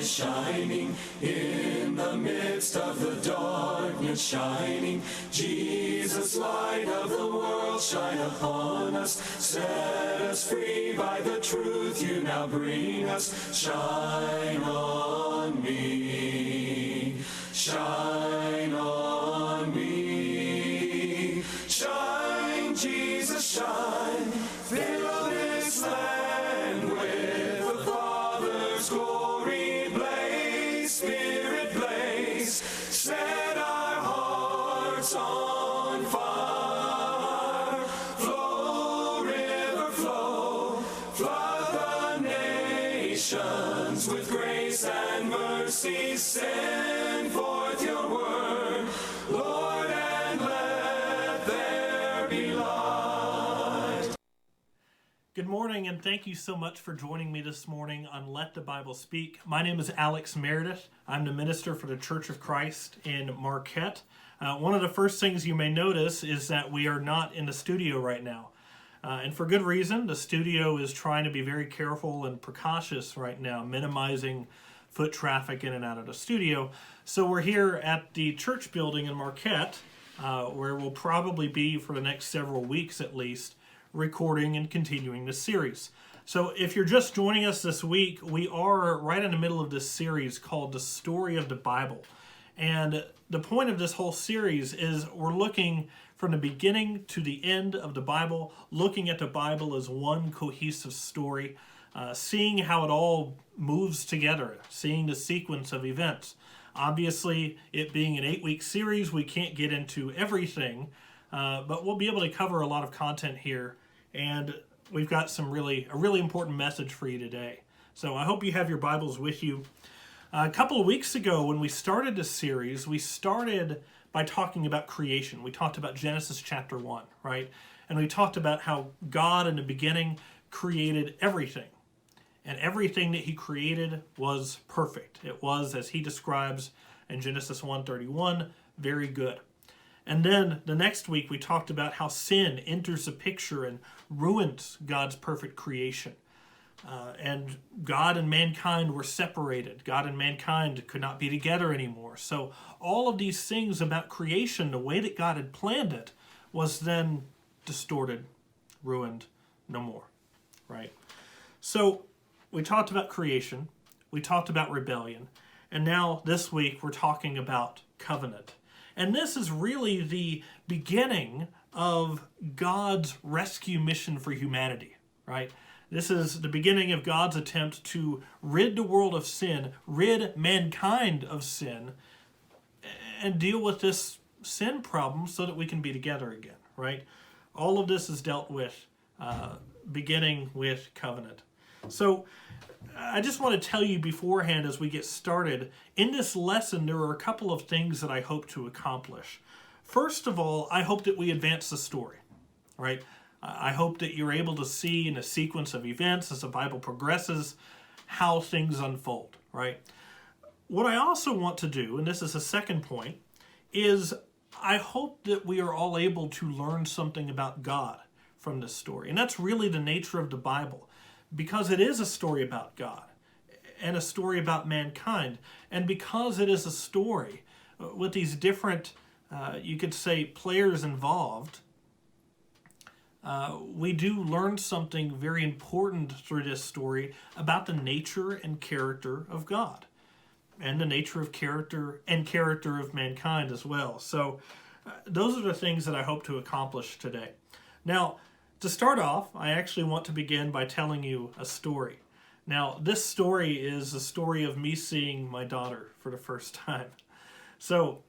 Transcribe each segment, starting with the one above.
is shining, in the midst of the darkness shining. Jesus, light of the world, shine upon us, set us free by the truth you now bring us. Shine on me, shine on me, shine, Jesus, shine, fill this land with the Father's glory. Blaze, Spirit, blaze, set our hearts on fire. Flow, river, flow, flood the nations with grace and mercy. Send forth your word, Lord, and let there be light. Good morning, and thank you so much for joining me this morning on Let the Bible Speak. My name is Meredith. I'm the minister for the Church of Christ in Marquette. One of the first things you may notice is that we are not in the studio right now. And for good reason. The studio is trying to be very careful and precautious right now, minimizing foot traffic in and out of the studio. So we're here at the church building in Marquette, where we'll probably be for the next several weeks at least, recording and continuing this series. So if you're just joining us this week, we are right in the middle of this series called The Story of the Bible. And the point of this whole series is we're looking from the beginning to the end of the Bible, looking at the Bible as one cohesive story, seeing how it all moves together, seeing the sequence of events. Obviously, it being an 8-week series, we can't get into everything, but we'll be able to cover a lot of content here, and we've got a really important message for you today. So I hope you have your Bibles with you. A couple of weeks ago, when we started this series, we started by talking about creation. We talked about Genesis chapter 1, right? And we talked about how God in the beginning created everything. And everything that he created was perfect. It was, as he describes in Genesis 1:31, very good. And then the next week we talked about how sin enters the picture and ruins God's perfect creation. And God and mankind were separated. God and mankind could not be together anymore. So all of these things about creation, the way that God had planned it, was then distorted, ruined, no more, right? So we talked about creation, we talked about rebellion, and now this week we're talking about covenant. And this is really the beginning of God's rescue mission for humanity, right? This is the beginning of God's attempt to rid the world of sin, rid mankind of sin, and deal with this sin problem so that we can be together again, right? All of this is dealt with beginning with covenant. So I just want to tell you beforehand as we get started, in this lesson there are a couple of things that I hope to accomplish. First of all, I hope that we advance the story, right? I hope that you're able to see in a sequence of events as the Bible progresses how things unfold, right? What I also want to do, and this is the second point, is I hope that we are all able to learn something about God from this story. And that's really the nature of the Bible, because it is a story about God and a story about mankind. And because it is a story with these different, you could say, players involved, we do learn something very important through this story about the nature and character of God, and the nature of character of mankind as well. So those are the things that I hope to accomplish today. Now, to start off, I actually want to begin by telling you a story. Now, this story is a story of me seeing my daughter for the first time. So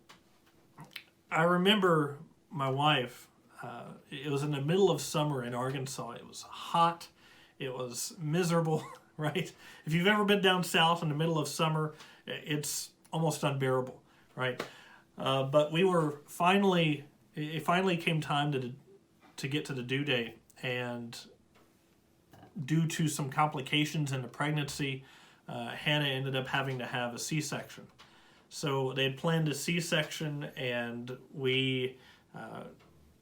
I remember my wife. It was in the middle of summer in Arkansas. It was hot. It was miserable, right? If you've ever been down south in the middle of summer, it's almost unbearable, right? But it finally came time to get to the due date, and due to some complications in the pregnancy, Hannah ended up having to have a C-section. So they had planned a C-section, and we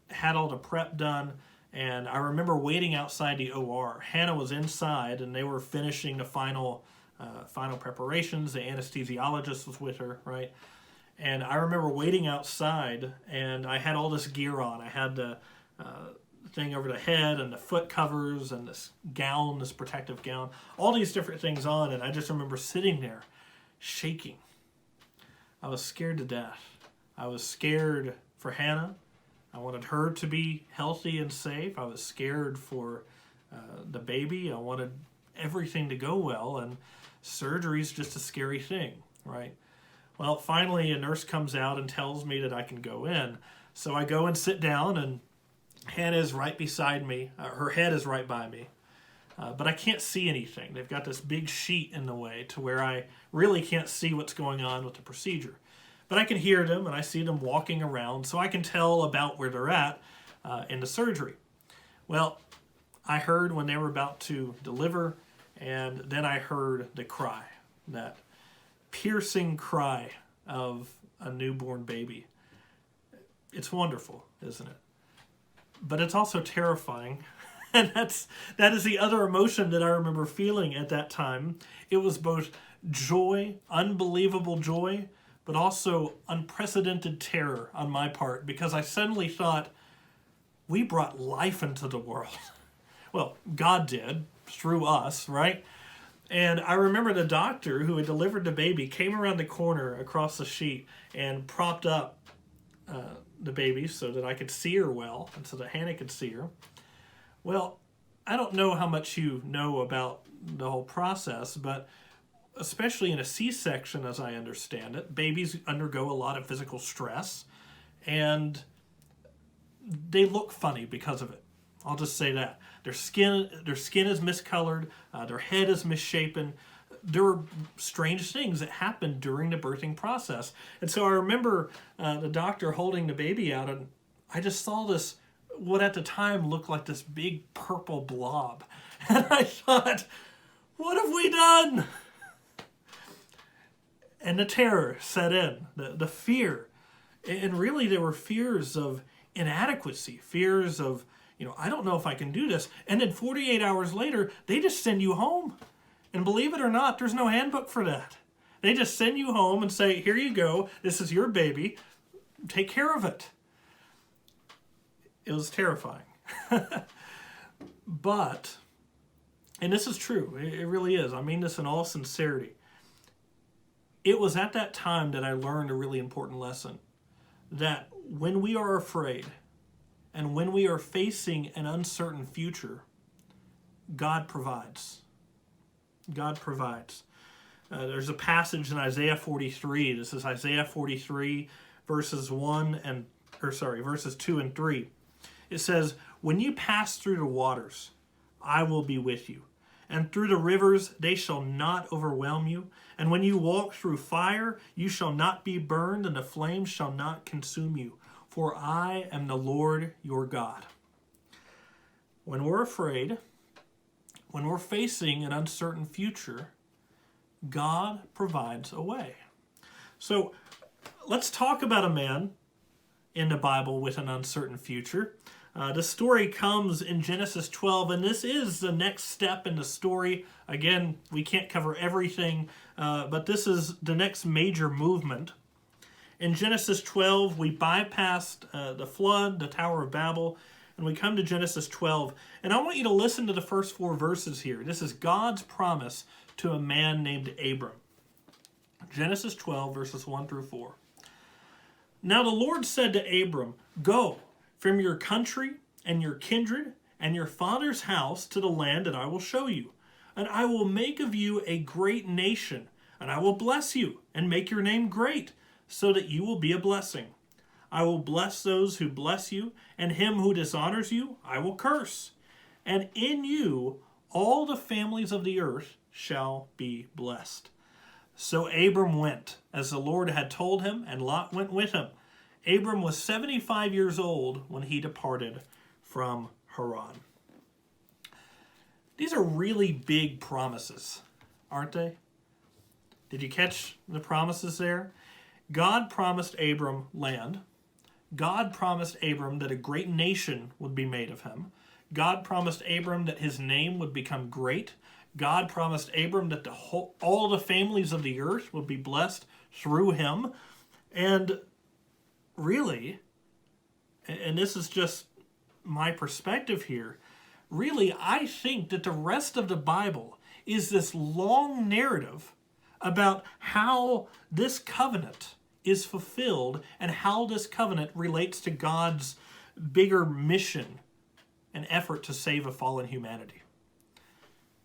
had all the prep done, and I remember waiting outside the OR. Hannah was inside, and they were finishing the final final preparations. The anesthesiologist was with her, right? And I remember waiting outside, and I had all this gear on. I had the thing over the head and the foot covers and this gown, this protective gown, all these different things on. And I just remember sitting there shaking. I was scared to death. I was scared for Hannah. I wanted her to be healthy and safe. I was scared for the baby. I wanted everything to go well, and surgery is just a scary thing, right? Well, finally a nurse comes out and tells me that I can go in. So I go and sit down, and Hannah is right beside me. Her head is right by me. But I can't see anything. They've got this big sheet in the way to where I really can't see what's going on with the procedure. But I can hear them, and I see them walking around, so I can tell about where they're at in the surgery. Well, I heard when they were about to deliver, and then I heard the cry, that piercing cry of a newborn baby. It's wonderful, isn't it? But it's also terrifying. And that is the other emotion that I remember feeling at that time. It was both joy, unbelievable joy, but also unprecedented terror on my part, because I suddenly thought, we brought life into the world. Well, God did, through us, right? And I remember the doctor who had delivered the baby came around the corner across the sheet and propped up the baby so that I could see her well, and so that Hannah could see her. Well, I don't know how much you know about the whole process, but especially in a C-section, as I understand it, babies undergo a lot of physical stress, and they look funny because of it. I'll just say that. Their skin is miscolored, their head is misshapen. There were strange things that happened during the birthing process. And so I remember the doctor holding the baby out, and I just saw this, what at the time looked like this big purple blob. And I thought, what have we done? And the terror set in, the fear. And really there were fears of inadequacy, fears of, I don't know if I can do this. And then 48 hours later, they just send you home. And believe it or not, there's no handbook for that. They just send you home and say, here you go, this is your baby, take care of it. It was terrifying. But, and this is true, it really is, I mean this in all sincerity, it was at that time that I learned a really important lesson, that when we are afraid and when we are facing an uncertain future, God provides. God provides. There's a passage in Isaiah 43. This is Isaiah 43, verses 2 and 3. It says, when you pass through the waters, I will be with you. And through the rivers, they shall not overwhelm you. And when you walk through fire, you shall not be burned, and the flames shall not consume you. For I am the Lord your God. When we're afraid, when we're facing an uncertain future, God provides a way. So let's talk about a man in the Bible with an uncertain future. The story comes in Genesis 12, and this is the next step in the story. Again, we can't cover everything, but this is the next major movement. In Genesis 12, we bypassed the flood, the Tower of Babel, and we come to Genesis 12. And I want you to listen to the first 4 verses here. This is God's promise to a man named Abram. Genesis 12, verses 1 through 4. Now the Lord said to Abram, go from your country and your kindred and your father's house to the land that I will show you. And I will make of you a great nation, and I will bless you and make your name great, so that you will be a blessing. I will bless those who bless you, and him who dishonors you I will curse. And in you all the families of the earth shall be blessed. So Abram went, as the Lord had told him, and Lot went with him. Abram was 75 years old when he departed from Haran. These are really big promises, aren't they? Did you catch the promises there? God promised Abram land. God promised Abram that a great nation would be made of him. God promised Abram that his name would become great. God promised Abram that all the families of the earth would be blessed through him. And really, and this is just my perspective here, really, I think that the rest of the Bible is this long narrative about how this covenant is fulfilled and how this covenant relates to God's bigger mission and effort to save a fallen humanity.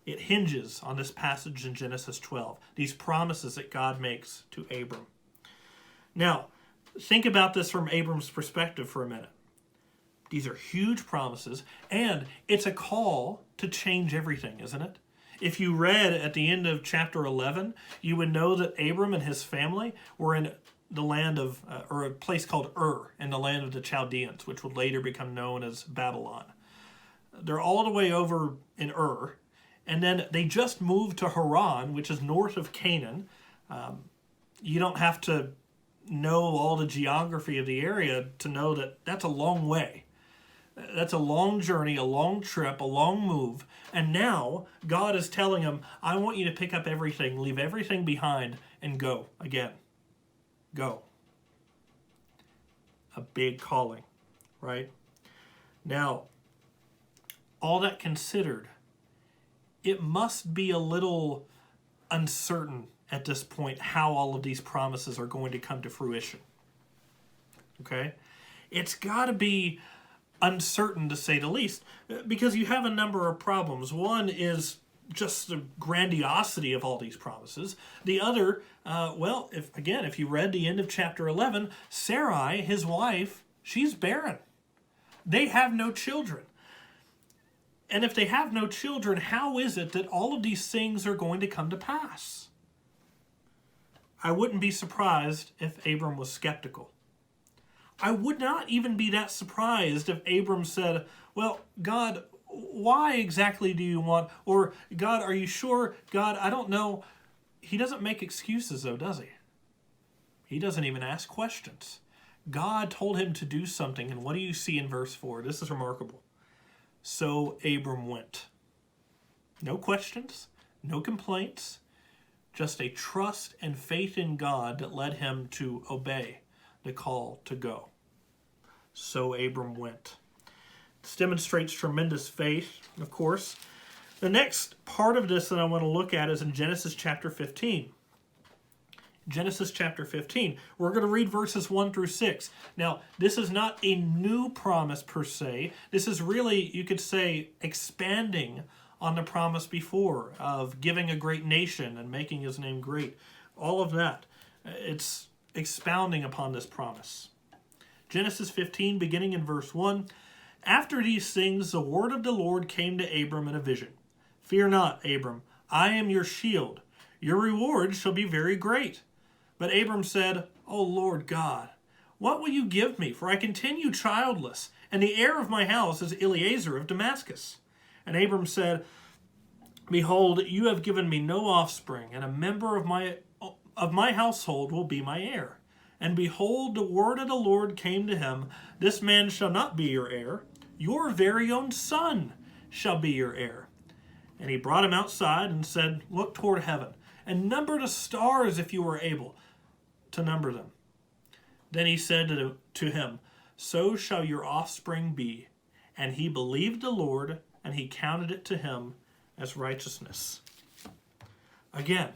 It hinges on this passage in Genesis 12, these promises that God makes to Abram. Now, think about this from Abram's perspective for a minute. These are huge promises, and it's a call to change everything, isn't it? If you read at the end of chapter 11, you would know that Abram and his family were in the land of, or a place called Ur, in the land of the Chaldeans, which would later become known as Babylon. They're all the way over in Ur, and then they just moved to Haran, which is north of Canaan. You don't have to know all the geography of the area to know that that's a long way. That's a long journey, a long trip, a long move. And now God is telling him, I want you to pick up everything, leave everything behind, and go again. Go. A big calling, right? Now, all that considered, it must be a little uncertain at this point how all of these promises are going to come to fruition. Okay? It's got to be uncertain, to say the least, because you have a number of problems. One is just the grandiosity of all these promises. The other, if you read the end of chapter 11, Sarai, his wife, she's barren. They have no children. And if they have no children, how is it that all of these things are going to come to pass? I wouldn't be surprised if Abram was skeptical. I would not even be that surprised if Abram said, well, God, why exactly do you want? Or, God, are you sure? God, I don't know. He doesn't make excuses, though, does he? He doesn't even ask questions. God told him to do something, and what do you see in verse 4? This is remarkable. So Abram went. No questions, no complaints, just a trust and faith in God that led him to obey the call to go. So Abram went. This demonstrates tremendous faith, of course. The next part of this that I want to look at is in Genesis chapter 15. Genesis chapter 15. We're going to read verses 1 through 6. Now, this is not a new promise per se. This is really, you could say, expanding on the promise before of giving a great nation and making his name great. All of that. It's expounding upon this promise. Genesis 15, beginning in verse 1. After these things, the word of the Lord came to Abram in a vision. Fear not, Abram, I am your shield. Your reward shall be very great. But Abram said, O Lord God, what will you give me? For I continue childless, and the heir of my house is Eliezer of Damascus. And Abram said, Behold, you have given me no offspring, and a member of my household will be my heir. And behold, the word of the Lord came to him, This man shall not be your heir, your very own son shall be your heir. And he brought him outside and said, Look toward heaven, and number the stars if you are able to number them. Then he said to him, So shall your offspring be. And he believed the Lord, and he counted it to him as righteousness. Again,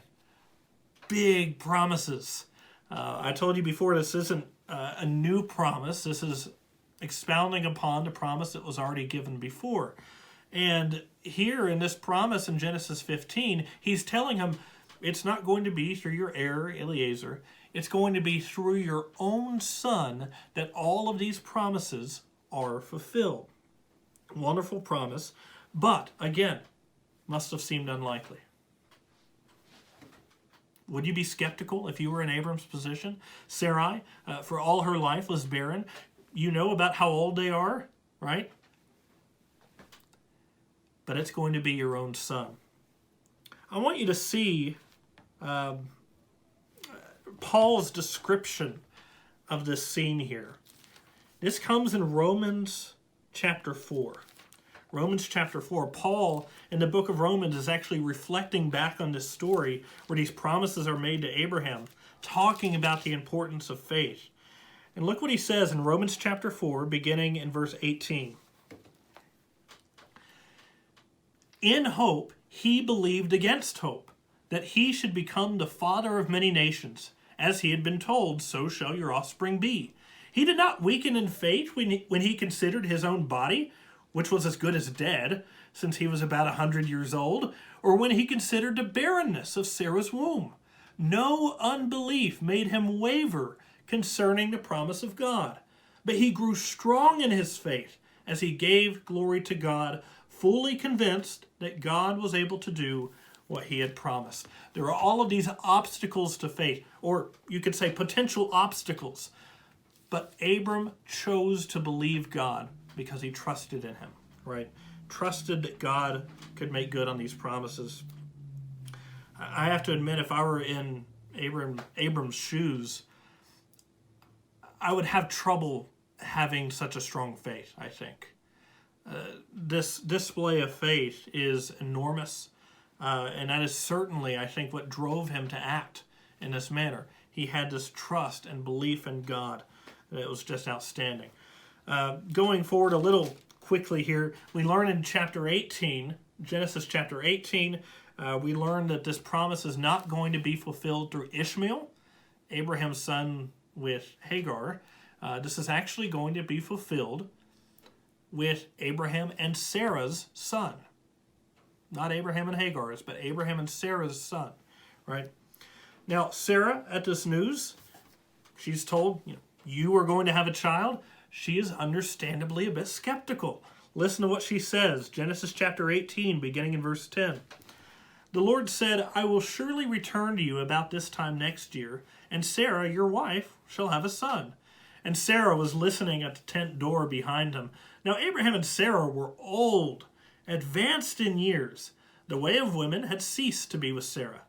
big promises. I told you before, this isn't a new promise. This is expounding upon the promise that was already given before. And here in this promise in Genesis 15, he's telling him it's not going to be through your heir, Eliezer. It's going to be through your own son that all of these promises are fulfilled. Wonderful promise, but again, must have seemed unlikely. Would you be skeptical if you were in Abram's position? Sarai, for all her life, was barren. You know about how old they are, right? But it's going to be your own son. I want you to see Paul's description of this scene here. This comes in Romans chapter 4. Romans chapter 4. Paul, in the book of Romans, is actually reflecting back on this story where these promises are made to Abraham, talking about the importance of faith. And look what he says in Romans chapter 4, beginning in verse 18. In hope, he believed against hope, that he should become the father of many nations. As he had been told, so shall your offspring be. He did not weaken in faith when he considered his own body, which was as good as dead, since he was about 100 years old, or when he considered the barrenness of Sarah's womb. No unbelief made him waver concerning the promise of God, but he grew strong in his faith as he gave glory to God, fully convinced that God was able to do what he had promised. There are all of these obstacles to faith, or you could say potential obstacles. But Abram chose to believe God because he trusted in him, right? Trusted that God could make good on these promises. I have to admit, if I were in Abram's shoes, I would have trouble having such a strong faith, I think. This display of faith is enormous, and that is certainly, I think, what drove him to act in this manner. He had this trust and belief in God. It was just outstanding. Going forward a little quickly here, we learn in chapter 18, Genesis chapter 18, we learn that this promise is not going to be fulfilled through Ishmael, Abraham's son with Hagar. This is actually going to be fulfilled with Abraham and Sarah's son. Not Abraham and Hagar's, but Abraham and Sarah's son, right? Now, Sarah, at this news, she's told, you are going to have a child. She is understandably a bit skeptical. Listen to what she says, Genesis chapter 18, beginning in verse 10. The Lord said, I will surely return to you about this time next year, and Sarah, your wife, shall have a son. And Sarah was listening at the tent door behind him. Now Abraham and Sarah were old, advanced in years. The way of women had ceased to be with Sarah.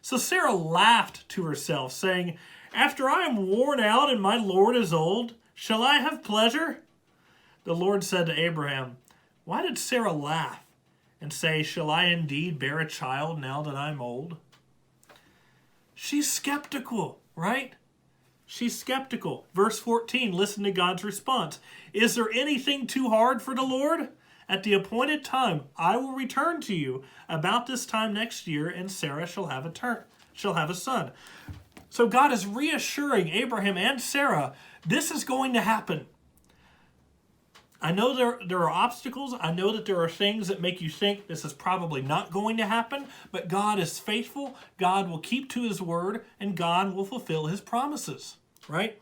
So Sarah laughed to herself, saying, after I am worn out and my Lord is old, shall I have pleasure? The Lord said to Abraham, why did Sarah laugh and say, shall I indeed bear a child now that I'm old? She's skeptical, right? She's skeptical. Verse 14, listen to God's response. Is there anything too hard for the Lord? At the appointed time, I will return to you about this time next year, and Sarah shall have a son. So God is reassuring Abraham and Sarah, this is going to happen. I know there are obstacles. I know that there are things that make you think this is probably not going to happen, but God is faithful. God will keep to his word, and God will fulfill his promises, right?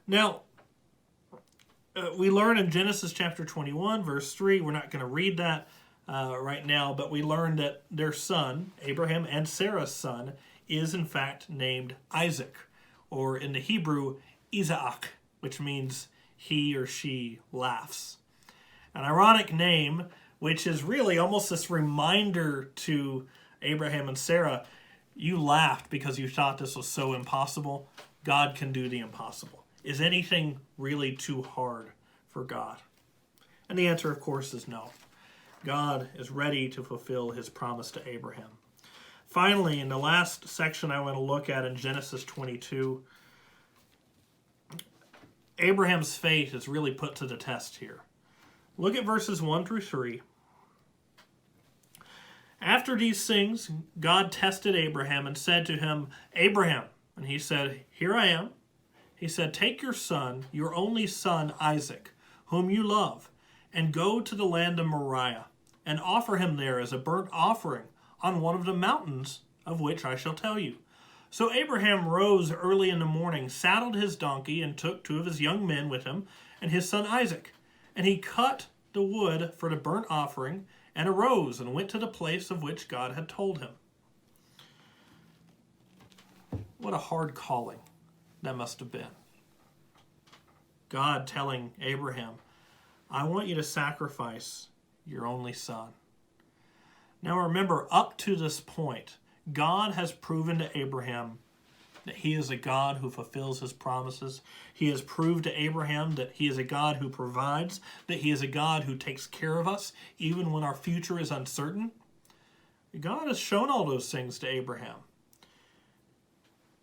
Now, we learn in Genesis chapter 21, verse 3, we're not going to read that right now, but we learn that their son, Abraham and Sarah's son, is in fact named Isaac, or in the Hebrew, Isaac, which means he or she laughs. An ironic name, which is really almost this reminder to Abraham and Sarah, you laughed because you thought this was so impossible. God can do the impossible. Is anything really too hard for God? And the answer, of course, is no. God is ready to fulfill his promise to Abraham. Finally, in the last section I want to look at in Genesis 22, Abraham's faith is really put to the test here. Look at verses 1 through 3. After these things, God tested Abraham and said to him, Abraham, and he said, here I am. He said, take your son, your only son Isaac, whom you love, and go to the land of Moriah, and offer him there as a burnt offering on one of the mountains of which I shall tell you. So Abraham rose early in the morning, saddled his donkey, and took 2 of his young men with him, and his son Isaac. And he cut the wood for the burnt offering, and arose and went to the place of which God had told him. What a hard calling that must have been. God telling Abraham, I want you to sacrifice your only son. Now remember, up to this point, God has proven to Abraham that he is a God who fulfills his promises. He has proved to Abraham that he is a God who provides, that he is a God who takes care of us even when our future is uncertain. God has shown all those things to Abraham.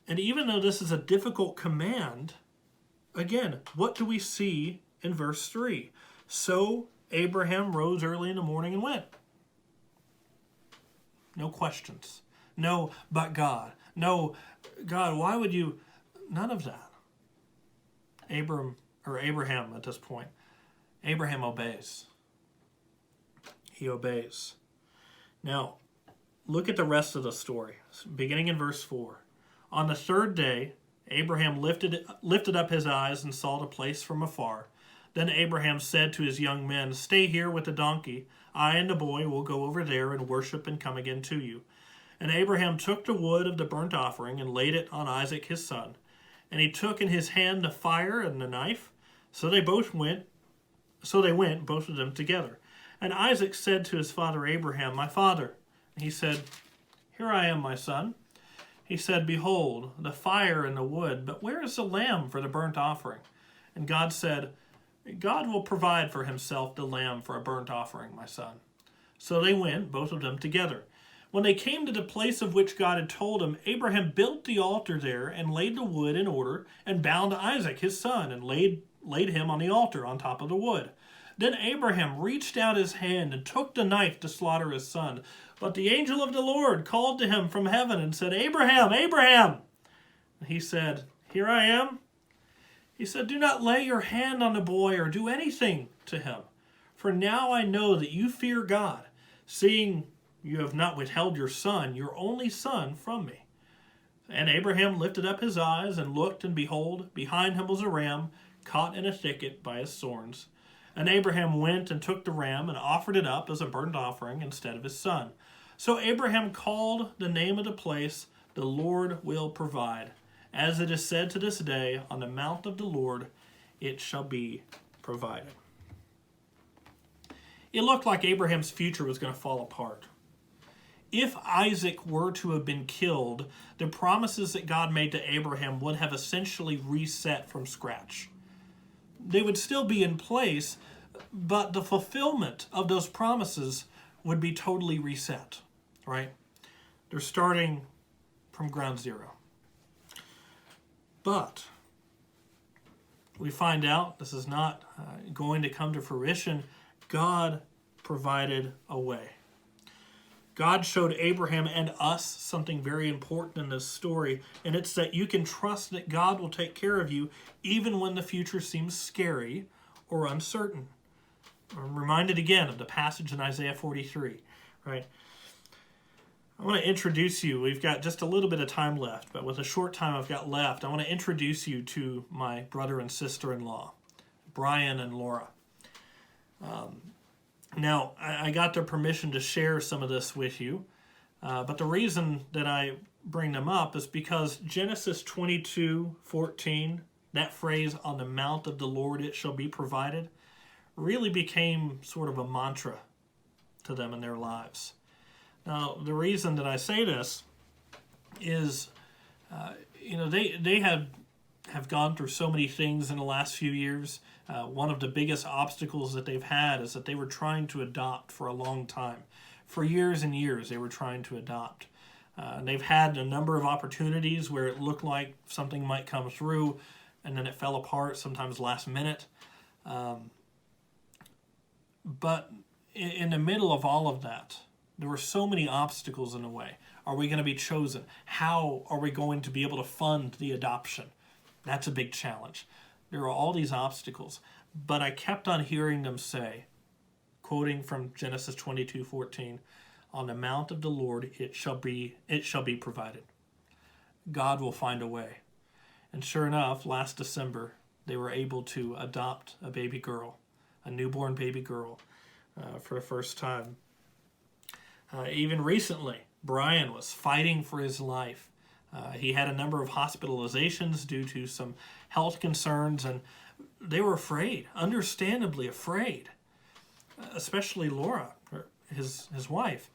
And even though this is a difficult command, again, what do we see in verse 3? So Abraham rose early in the morning and went. No questions. No, but God. No, God, why would you? None of that. Abraham at this point. Abraham obeys. He obeys. Now, look at the rest of the story, beginning in verse 4. On the third day, Abraham lifted up his eyes and saw the place from afar. Then Abraham said to his young men, "Stay here with the donkey. I and the boy will go over there and worship and come again to you." And Abraham took the wood of the burnt offering and laid it on Isaac his son. And he took in his hand the fire and the knife. So they went, both of them together. And Isaac said to his father Abraham, "My father." And he said, "Here I am, my son." He said, "Behold, the fire and the wood, but where is the lamb for the burnt offering?" And God said, "God will provide for himself the lamb for a burnt offering, my son." So they went, both of them together. When they came to the place of which God had told him, Abraham built the altar there and laid the wood in order and bound Isaac his son and laid him on the altar on top of the wood. Then Abraham reached out his hand and took the knife to slaughter his son. But the angel of the Lord called to him from heaven and said, "Abraham, Abraham!" And he said, "Here I am." He said, "Do not lay your hand on the boy or do anything to him. For now I know that you fear God, seeing you have not withheld your son, your only son, from me." And Abraham lifted up his eyes and looked, and behold, behind him was a ram caught in a thicket by his thorns. And Abraham went and took the ram and offered it up as a burnt offering instead of his son. So Abraham called the name of the place, "The Lord will provide." As it is said to this day, "On the mount of the Lord it shall be provided." It looked like Abraham's future was going to fall apart. If Isaac were to have been killed, the promises that God made to Abraham would have essentially reset from scratch. They would still be in place, but the fulfillment of those promises would be totally reset, right? They're starting from ground zero. But we find out this is not going to come to fruition. God provided a way. God showed Abraham and us something very important in this story, and it's that you can trust that God will take care of you even when the future seems scary or uncertain. I'm reminded again of the passage in Isaiah 43, right? I want to introduce you. We've got just a little bit of time left, but with the short time I've got left, I want to introduce you to my brother and sister-in-law, Brian and Laura. Now, I got their permission to share some of this with you, but the reason that I bring them up is because Genesis 22:14, that phrase, "On the mount of the Lord it shall be provided," really became sort of a mantra to them in their lives. Now, the reason that I say this is, they have gone through so many things in the last few years. One of the biggest obstacles that they've had is that they were trying to adopt for a long time. For years and years, they were trying to adopt. And they've had a number of opportunities where it looked like something might come through, and then it fell apart, sometimes last minute. But in the middle of all of that, there were so many obstacles in the way. Are we going to be chosen? How are we going to be able to fund the adoption? That's a big challenge. There are all these obstacles. But I kept on hearing them say, quoting from Genesis 22:14, "On the mount of the Lord it shall be provided." God will find a way. And sure enough, last December, they were able to adopt a baby girl, a newborn baby girl, for the first time. Even recently, Brian was fighting for his life. He had a number of hospitalizations due to some health concerns, and they were afraid, understandably afraid, especially Laura, his wife.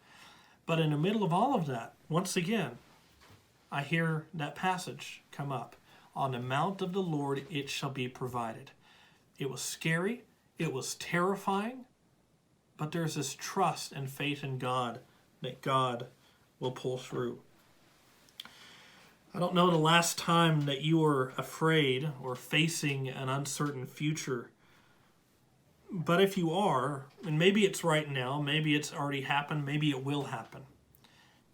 But in the middle of all of that, once again, I hear that passage come up. On the mount of the Lord it shall be provided. It was scary. It was terrifying. But there's this trust and faith in God that God will pull through. I don't know the last time that you were afraid or facing an uncertain future. But if you are, and maybe it's right now, maybe it's already happened, maybe it will happen.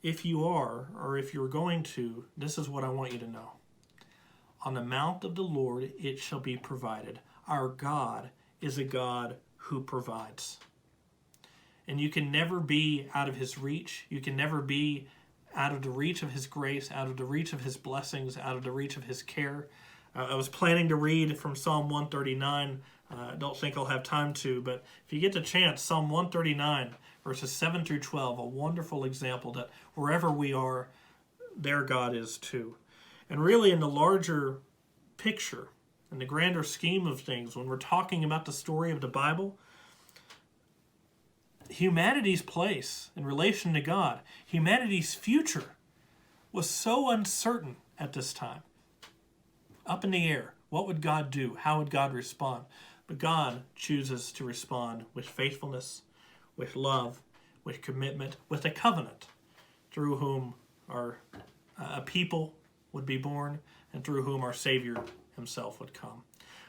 If you are, or if you're going to, this is what I want you to know. On the mount of the Lord it shall be provided. Our God is a God who provides. And you can never be out of his reach. You can never be out of the reach of his grace, out of the reach of his blessings, out of the reach of his care. I was planning to read from Psalm 139. I don't think I'll have time to, but if you get the chance, Psalm 139, verses 7 through 12, a wonderful example that wherever we are, there God is too. And really in the larger picture, in the grander scheme of things, when we're talking about the story of the Bible, humanity's place in relation to God, humanity's future, was so uncertain at this time. Up in the air. What would God do? How would God respond? But God chooses to respond with faithfulness, with love, with commitment, with a covenant through whom our people would be born and through whom our Savior himself would come.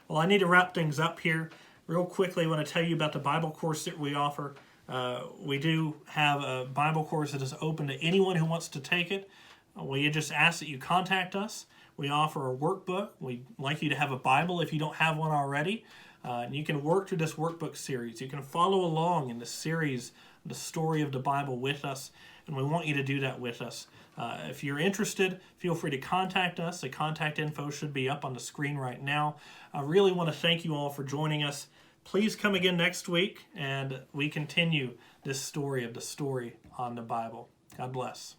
Well, I need to wrap things up here. Real quickly, I want to tell you about the Bible course that we offer. We do have a Bible course that is open to anyone who wants to take it. We just ask that you contact us. We offer a workbook. We'd like you to have a Bible if you don't have one already. And you can work through this workbook series. You can follow along in this series, the story of the Bible with us, and we want you to do that with us. If you're interested, feel free to contact us. The contact info should be up on the screen right now. I really want to thank you all for joining us. Please come again next week, and we continue this story of the story on the Bible. God bless.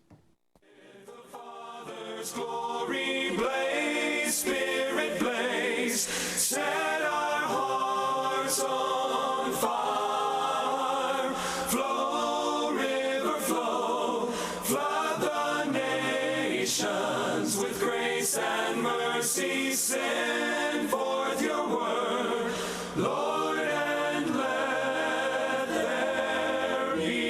Father's glory blaze, Spirit blaze, set our hearts on fire. Flow, river, flow, flood the nations with grace and mercy. Send forth your word, Lord, and let there be